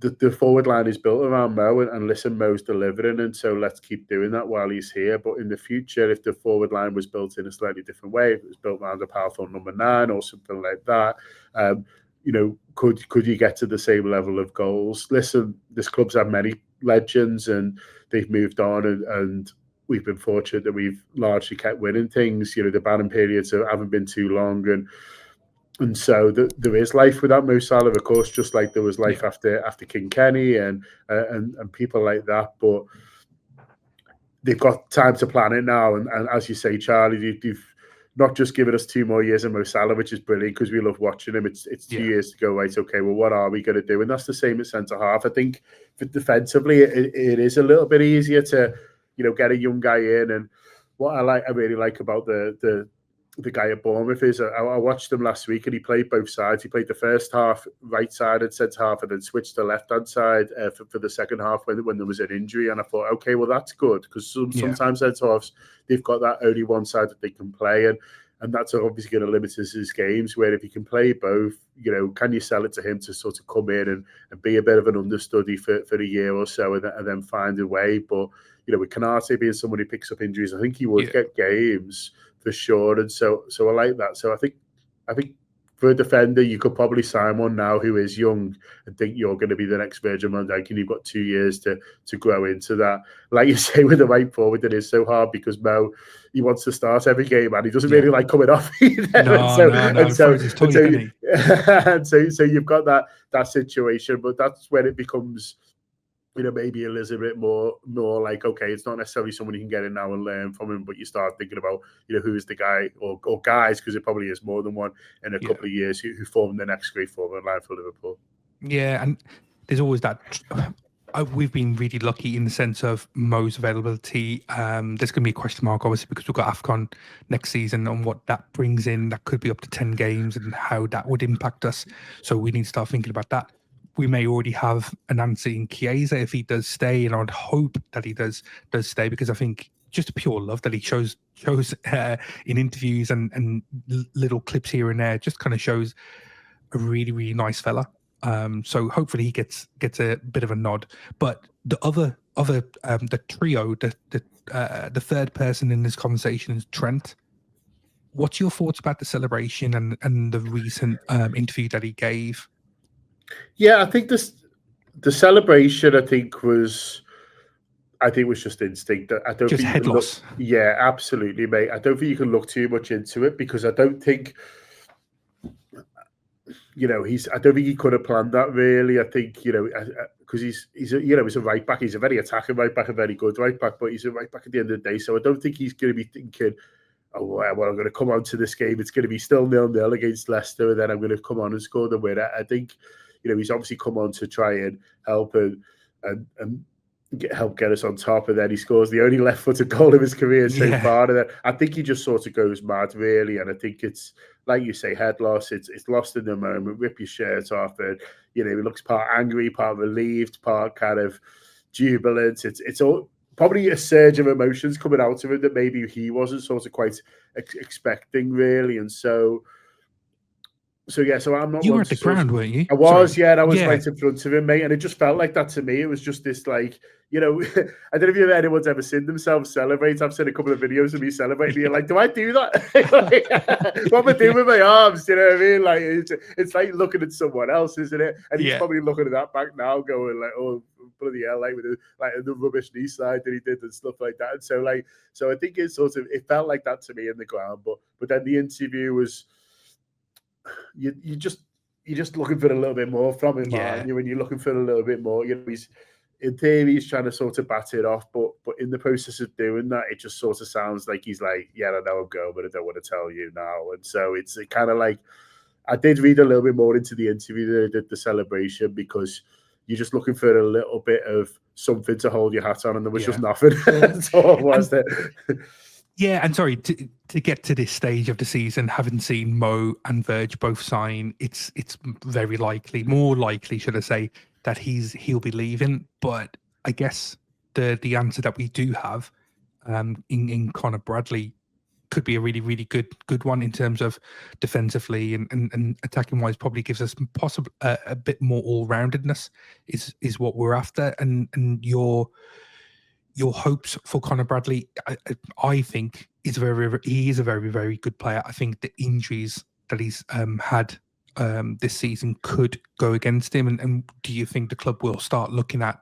the forward line is built around Mo, and listen, Mo's delivering, and so let's keep doing that while he's here. But in the future, if the forward line was built in a slightly different way, if it was built around a powerful number 9 or something like that, could you get to the same level of goals? Listen, this club's had many legends, and they've moved on, and we've been fortunate that we've largely kept winning things. The banning periods haven't been too long, and so there is life without Mo Salah, of course, just like there was life after King Kenny and people like that. But they've got time to plan it now. And as you say, Charlie, you've not just given us 2 more years of Mo Salah, which is brilliant because we love watching him. It's 2 years to go, right? Okay, well, what are we going to do? And that's the same at centre half. I think defensively, it is a little bit easier to get a young guy in. And what I really like about the guy at Bournemouth is I watched him last week, and he played both sides. He played the first half right side and centre half, and then switched to left hand side for the second half when there was an injury. And I thought, okay, well, that's good, because sometimes centre halves, they've got that only one side that they can play, and that's obviously going to limit his games. Where if he can play both, can you sell it to him to sort of come in and be a bit of an understudy for a year or so, and then find a way? But with Canate being someone who picks up injuries, I think he would get games for sure, and so I like that. So I think for a defender, you could probably sign one now who is young and think you're going to be the next Virgil van Dijk, and you've got 2 years to grow into that. Like you say, with the right forward, it is so hard because Mo, he wants to start every game, and he doesn't really like coming off either. No. So you've got that situation, but that's when it becomes, maybe a little bit more like, okay, it's not necessarily someone you can get in now and learn from him, but you start thinking about, who's the guy or guys, because it probably is more than one in a couple of years who form the next great forward line for Liverpool. Yeah, and there's always that. We've been really lucky in the sense of Mo's availability. There's going to be a question mark, obviously, because we've got AFCON next season and what that brings in. That could be up to 10 games and how that would impact us. So we need to start thinking about that. We may already have an answer in Chiesa if he does stay, and I'd hope that he does stay, because I think just a pure love that he shows in interviews and little clips here and there just kind of shows a really, really nice fella. So hopefully he gets a bit of a nod. But the other the trio, the third person in this conversation is Trent. What's your thoughts about the celebration and the recent interview that he gave? Yeah, I think the celebration, I think was just instinct. I don't just think head loss. Yeah, absolutely, mate. I don't think you can look too much into it, because I don't think I don't think he could have planned that really. I think because he's a right back. He's a very attacking right back, a very good right back, but he's a right back at the end of the day. So I don't think he's going to be thinking, oh, well, I'm going to come on to this game. It's going to be still 0-0 against Leicester, and then I'm going to come on and score the winner. I think he's obviously come on to try and help and help get us on top, and then he scores the only left-footed goal of his career so far. And then I think he just sort of goes mad, really. And I think it's, like you say, head loss. It's lost in the moment. Rip your shirt off, and he looks part angry, part relieved, part kind of jubilant. It's all probably a surge of emotions coming out of it that maybe he wasn't sort of quite expecting, really. And so I'm not. You were at the ground, weren't you? I was, and I was right in front of him, mate. And it just felt like that to me. It was just this, like, I don't know if anyone's ever seen themselves celebrate. I've seen a couple of videos of me celebrating. You're like, do I do that? What am I doing with my arms? You know what I mean? Like, it's like looking at someone else, isn't it? And he's probably looking at that back now, going like, oh, bloody hell, like with the rubbish knee slide that he did and stuff like that. And so I think it felt like that to me in the ground. But then the interview was. You're just looking for a little bit more from him, aren't you? And you're looking for a little bit more. He's in theory he's trying to sort of bat it off, but in the process of doing that, it just sort of sounds like he's like, yeah, I know I'm going, but I don't want to tell you now. And so it's kind of like, I did read a little bit more into the interview, the celebration, because you're just looking for a little bit of something to hold your hat on, and there was just nothing. That's all it was there. Yeah, and sorry, to get to this stage of the season, having seen Mo and Verge both sign, it's very likely, more likely, should I say, that he'll be leaving. But I guess the answer that we do have in Connor Bradley, could be a really, really good one in terms of defensively and attacking wise. Probably gives us possible a bit more all roundedness is what we're after. And your hopes for Conor Bradley, I think, is he is a very, very good player. I think the injuries that he's had this season could go against him. And do you think the club will start looking at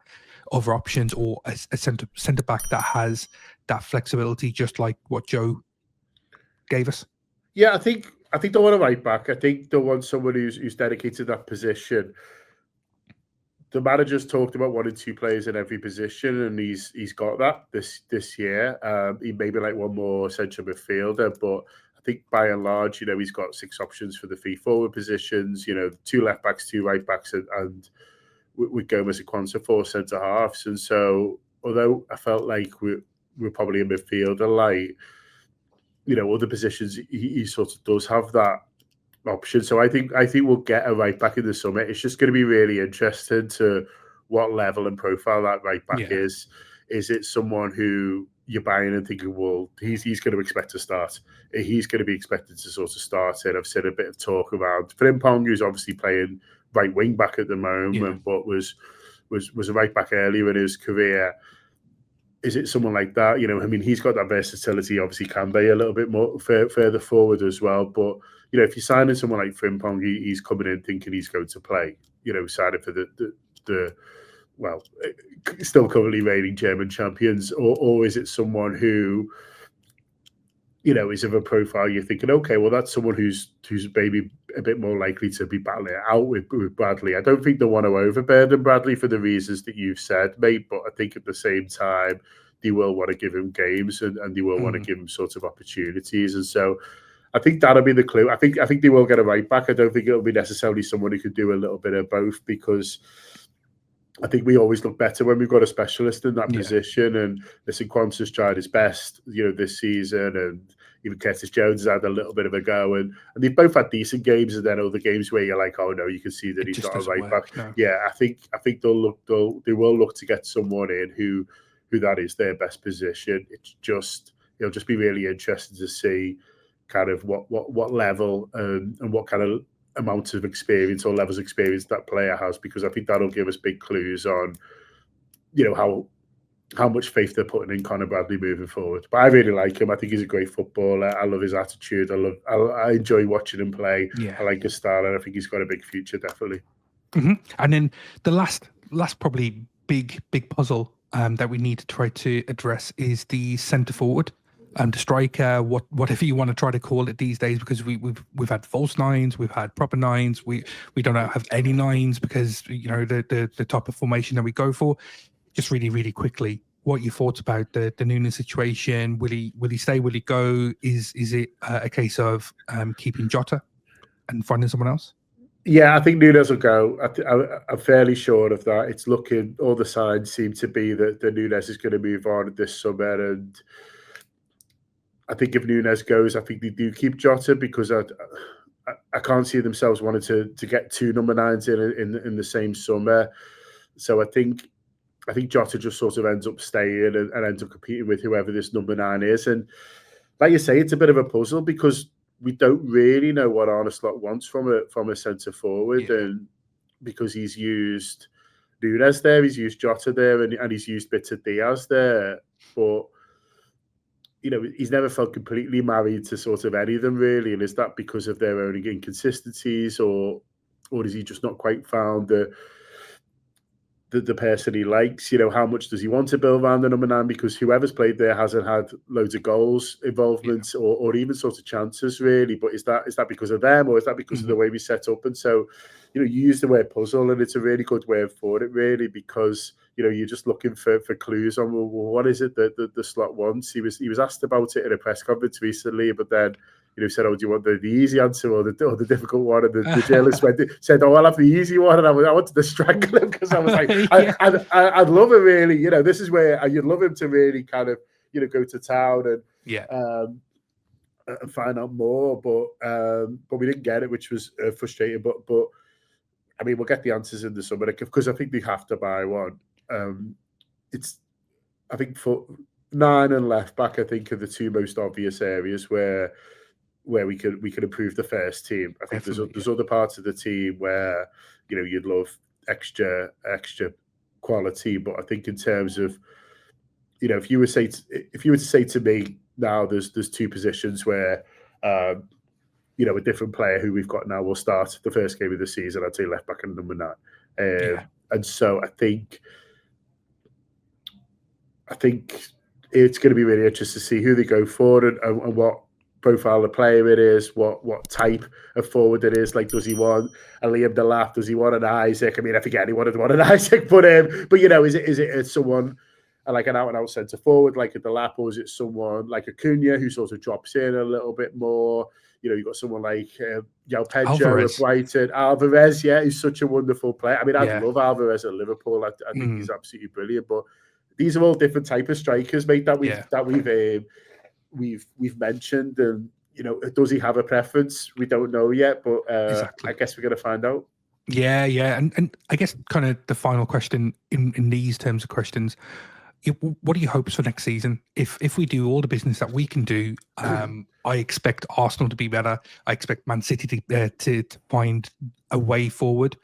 other options or a centre back that has that flexibility, just like what Joe gave us? Yeah, I think they want a right back. I think they want someone who's dedicated to that position. The manager's talked about 1 or 2 players in every position, and he's got that this year. He may be like one more central midfielder, but I think by and large, he's got 6 options for the 3 forward positions. 2 left backs, 2 right backs, and with Gomez and Quansah 4 centre halves. And so, although I felt like we're probably a midfielder light, other positions he sort of does have that option. So I think we'll get a right back in the summer. It's just going to be really interesting to what level and profile that right back is. Is it someone who you're buying and thinking, well, he's going to expect to start? He's going to be expected to sort of start it. I've seen a bit of talk around Frimpong, who's obviously playing right wing back at the moment, but was a right back earlier in his career. Is it someone like that? He's got that versatility. Obviously, can be a little bit more further forward as well. But if you're signing someone like Frimpong, he's coming in thinking he's going to play. Signing for the still currently reigning German champions, or is it someone who is of a profile you're thinking, okay, well, that's someone who's maybe a bit more likely to be battling it out with Bradley. I don't think they want to overburden Bradley for the reasons that you've said, mate, but I think at the same time, they will want to give him games and they will want to give him sort of opportunities. And so I think that'll be the clue. I think they will get a right back. I don't think it'll be necessarily someone who could do a little bit of both, because I think we always look better when we've got a specialist in that position. And listen, Quansah's tried his best, this season, and even Curtis Jones has had a little bit of a go, and they've both had decent games, and then other games where you're like, oh no, you can see that he's not a right back. No. Yeah, I think they will look to get someone in who that is their best position. It'll just be really interesting to see kind of what level and what kind of amount of experience or levels of experience that player has, because I think that'll give us big clues on how much faith they're putting in Conor Bradley moving forward. But I really like him. I think he's a great footballer. I love his attitude. I enjoy watching him play. I like his style, and I think he's got a big future, definitely. And then the last probably big puzzle that we need to try to address is the centre forward. The striker, whatever you want to try to call it these days, because we've had false nines, we've had proper nines, we don't have any nines, because the type of formation that we go for. Just really, really quickly, what your thoughts about the Núñez situation? Will he stay? Will he go? Is it a case of keeping Jota and finding someone else? Yeah, I think Núñez will go. I'm fairly sure of that. It's looking, all the signs seem to be that the Núñez is going to move on this summer, and I think if Núñez goes, I think they do keep Jota, because I can't see themselves wanting to get 2 number 9s in the same summer. So I think Jota just sort of ends up staying and ends up competing with whoever this number 9 is. And like you say, it's a bit of a puzzle, because we don't really know what Arne Slot wants from a centre forward, and because he's used Núñez there, he's used Jota there, and he's used bits of Diaz there, but he's never felt completely married to sort of any of them, really. And is that because of their own inconsistencies, or has he just not quite found the person he likes? How much does he want to build around the number 9? Because whoever's played there hasn't had loads of goals involvement or even sort of chances, really. But is that because of them, or is that because of the way we set up? And so, you use the word puzzle, and it's a really good word for it, really, because you're just looking for clues on, well, what is it that the Slot wants? He was asked about it in a press conference recently, but then said, "Oh, do you want the easy answer or the difficult one?" And the journalist said, "Oh, I'll have the easy one." And I wanted to strangle him, because I was like, I'd love it, really. This is where you'd love him to really kind of go to town and and find out more. But we didn't get it, which was frustrating. But I mean, we'll get the answers in the summer, because I think they have to buy one. I think for 9 and left back, I think, are the two most obvious areas where we could improve the first team. I think there's other parts of the team where you'd love extra quality, but I think in terms of if you were to say to me now, there's two positions where a different player who we've got now will start the first game of the season. I'd say left back and number 9. And so I think it's going to be really interesting to see who they go for and what profile of player it is, what type of forward it is. Like, does he want a Liam Delap? Does he want an Isaac? I mean, I forget anyone would want an Isaac, but is it someone like an out-and-out centre forward like a Delap, or is it someone like a Cunha who sort of drops in a little bit more? You've got someone like João Pedro at Brighton, Alvarez, who's such a wonderful player. I mean, I love Alvarez at Liverpool. I think he's absolutely brilliant, but these are all different type of strikers, mate, that we've mentioned. And does he have a preference? We don't know yet, but I guess we're going to find out. Yeah, and I guess kind of the final question in these terms of questions, what are your hopes for next season? If we do all the business that we can do, I expect Arsenal to be better. I expect Man City to find a way forward.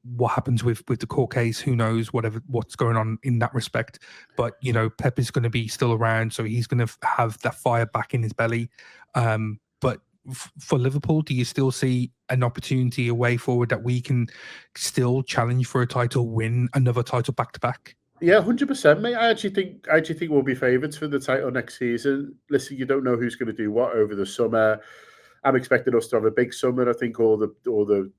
What happens with the court case? Who knows? What's going on in that respect. But Pep is going to be still around, so he's going to have that fire back in his belly. But for Liverpool, do you still see an opportunity, a way forward that we can still challenge for a title, win another title back to back? Yeah, 100%, mate. I actually think we'll be favourites for the title next season. Listen, you don't know who's going to do what over the summer. I'm expecting us to have a big summer. I think all the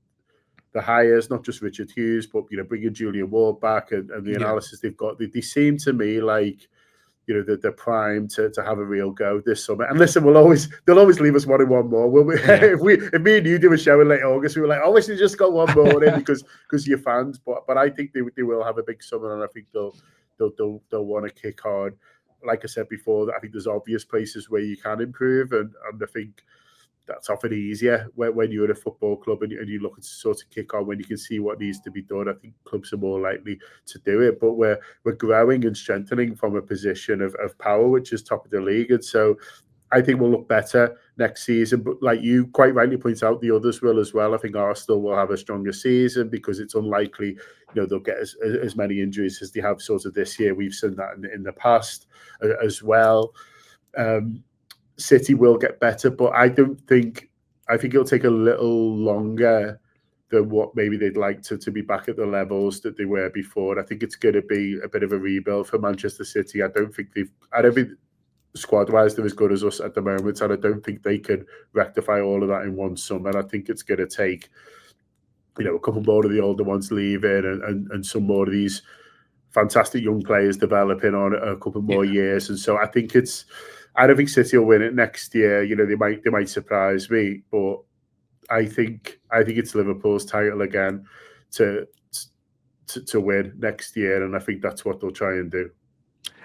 hires, not just Richard Hughes, but bringing Julian Ward back and the analysis they've got, they seem to me like they're primed to have a real go this summer. And listen, they'll always leave us wanting one more. Will we? Yeah. if me and you do a show in late August, we were like, I wish they just got one more in because you're fans. But I think they will have a big summer, and I think they'll want to kick hard. Like I said before, I think there's obvious places where you can improve, and I think that's often easier when you're at a football club and you're looking to sort of kick on when you can see what needs to be done. I think clubs are more likely to do it, but we're growing and strengthening from a position of power, which is top of the league. And so I think we'll look better next season. But like you quite rightly point out, the others will as well. I think Arsenal will have a stronger season because it's unlikely, they'll get as many injuries as they have sort of this year. We've seen that in the past as well. City will get better, but I think it'll take a little longer than what maybe they'd like to be back at the levels that they were before. I think it's going to be a bit of a rebuild for Manchester City. I don't think squad-wise they're as good as us at the moment, and I don't think they can rectify all of that in one summer. I think it's going to take a couple more of the older ones leaving and some more of these fantastic young players developing on a couple more years. And so I don't think City will win it next year. They might surprise me, but I think it's Liverpool's title again to win next year, and I think that's what they'll try and do.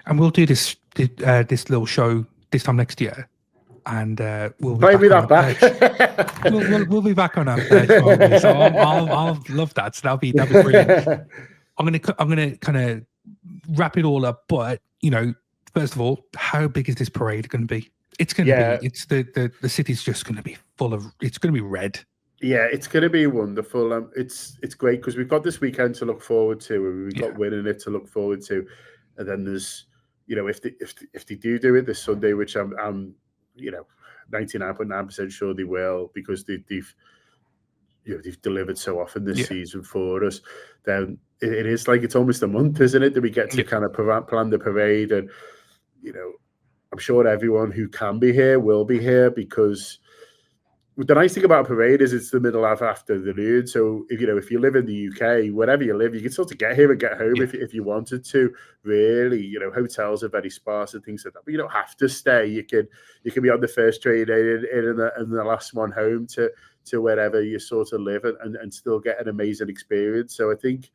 And we'll do this little show this time next year, and we'll be back. We'll be back on our page. So I'll love that. So that'll be brilliant. I'm gonna kind of wrap it all up, but first of all, how big is this parade going to be? It's going to be. It's the city's just going to be full of. It's going to be red. Yeah, it's going to be wonderful. It's great because we've got this weekend to look forward to, and we've got winning it to look forward to, and then there's if they do it this Sunday, which I'm 99.9% sure they will, because they've delivered so often this season for us. Then it is like it's almost a month, isn't it, that we get to kind of plan the parade. And I'm sure everyone who can be here will be here, because the nice thing about a parade is it's the middle of afternoon. So if you live in the UK, wherever you live, you can sort of get here and get home if you wanted to. Really, hotels are very sparse and things like that, but you don't have to stay. You can be on the first train in and the last one home to wherever you sort of live and still get an amazing experience. So I think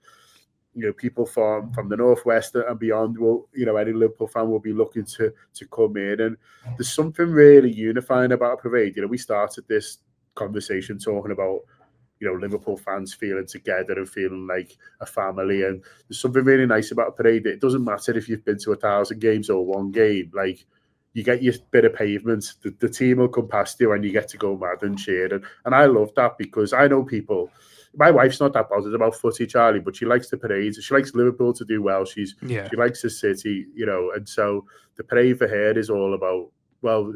people from the northwest and beyond will, any Liverpool fan will be looking to come in. And there's something really unifying about a parade. We started this conversation talking about Liverpool fans feeling together and feeling like a family. And there's something really nice about a parade. It doesn't matter if you've been to 1,000 games or one game. Like, you get your bit of pavement, the team will come past you and you get to go mad and cheer. And I love that, because I know people. My wife's not that bothered about footy, Charlie, but she likes the parades. She likes Liverpool to do well. She likes the city, and so the parade for her is all about, well,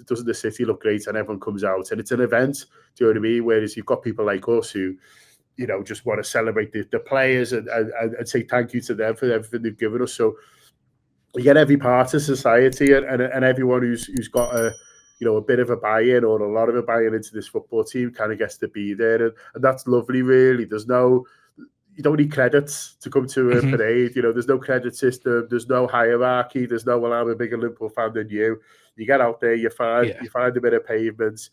doesn't the city look great? And everyone comes out, and it's an event. Do you know what I mean? Whereas you've got people like us who, just want to celebrate the players and say thank you to them for everything they've given us. So you get every part of society and everyone who's got a bit of a buy-in or a lot of a buy-in into this football team kind of gets to be there, and that's lovely. Really, you don't need credits to come to a parade. There's no credit system. There's no hierarchy. There's no, well, I'm a bigger Liverpool fan than you. You get out there, you find a bit of pavement,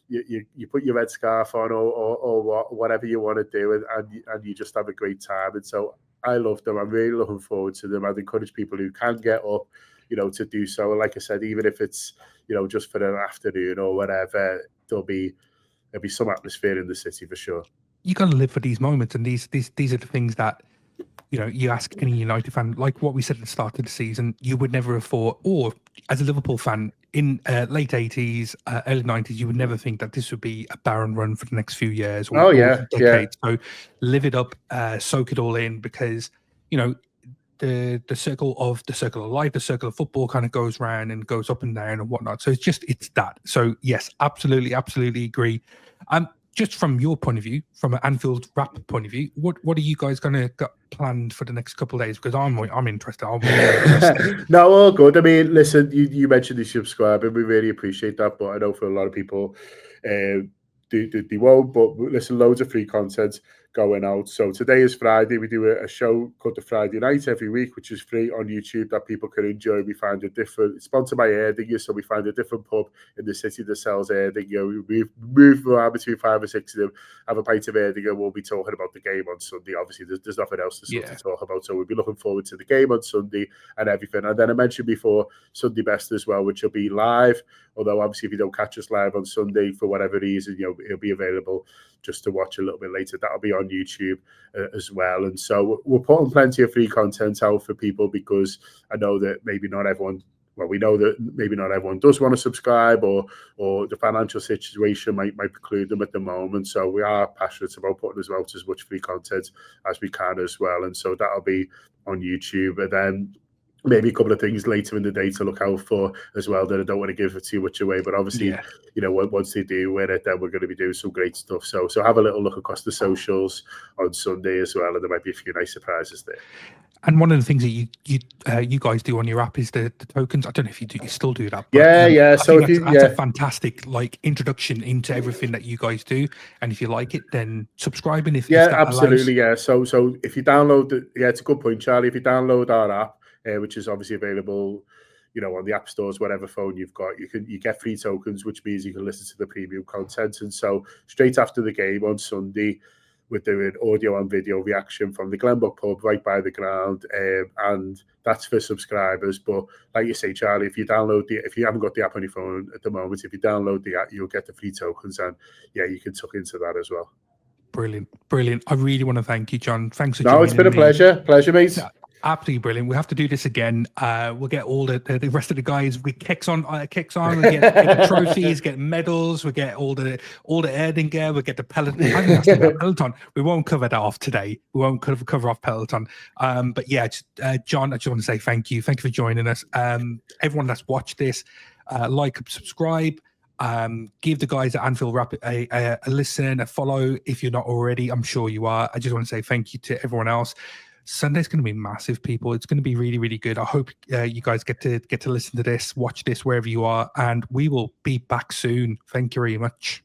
you put your red scarf on or whatever you want to do, and you just have a great time. And so I love them. I'm really looking forward to them. I'd encourage people who can get up, to do so. And like I said, even if it's, just for an afternoon or whatever, there'll be some atmosphere in the city for sure. You got to live for these moments, and these are the things that, you ask any United fan, like what we said at the start of the season, you would never have thought, or as a Liverpool fan in late 80s, early 90s, you would never think that this would be a barren run for the next few years or decades. So live it up, soak it all in, because, the circle of life, the circle of football kind of goes round and goes up and down and whatnot. So it's that. So yes, absolutely agree. Just from your point of view, from an Anfield wrap point of view, what are you guys going to got planned for the next couple of days? Because I'm interested. No, all good. I mean, listen, you mentioned the subscribe, and we really appreciate that. But I know for a lot of people, they won't. But listen, loads of free content going out. So today is Friday. We do a show called The Friday Night every week, which is free on YouTube that people can enjoy. We find it's sponsored by Erdinger, so we find a different pub in the city that sells Erdinger. We move around between 5 or 6 of them, have a pint of Erdinger. We'll be talking about the game on Sunday. Obviously, there's nothing else to talk about, so we'll be looking forward to the game on Sunday and everything. And then I mentioned before Sunday Best as well, which will be live. Although obviously, if you don't catch us live on Sunday for whatever reason, it'll be available just to watch a little bit later. That'll be on YouTube as well. And so we're putting plenty of free content out for people, because I know that maybe not everyone, well, we know that maybe not everyone does want to subscribe, or the financial situation might preclude them at the moment. So we are passionate about putting out as much free content as we can as well. And so that'll be on YouTube. And then maybe a couple of things later in the day to look out for as well, that I don't want to give too much away. But obviously, once they do win it, then we're going to be doing some great stuff. So have a little look across the socials on Sunday as well, and there might be a few nice surprises there. And one of the things that you guys do on your app is the tokens. I don't know if you still do that. But, So that's a fantastic introduction into everything that you guys do. And if you like it, then subscribing. If absolutely, allows. So if you download it's a good point, Charlie. If you download our app, which is obviously available, on the app stores, whatever phone you've got, you get free tokens, which means you can listen to the premium content. And so straight after the game on Sunday, we're doing audio and video reaction from the Glenbrook pub right by the ground, and that's for subscribers. But like you say, Charlie, if you haven't got the app on your phone at the moment, if you download the app, you'll get the free tokens, and you can tuck into that as well. Brilliant. I really want to thank you, John. Thanks for joining me. No, it's been a pleasure, mate. Absolutely brilliant. We have to do this again. We'll get all the rest of the guys. We kicks on. We get the trophies, get medals. We get all the Erdinger. We get the Peloton. I think that's about Peloton. We won't cover that off today. We won't cover off Peloton. But John, I just want to say thank you. Thank you for joining us. Everyone that's watched this, like, subscribe. Give the guys at Anfield Wrap a listen, a follow if you're not already. I'm sure you are. I just want to say thank you to everyone else. Sunday's going to be massive, people. It's going to be really, really good. I hope you guys get to listen to this, watch this wherever you are, and we will be back soon. Thank you very much.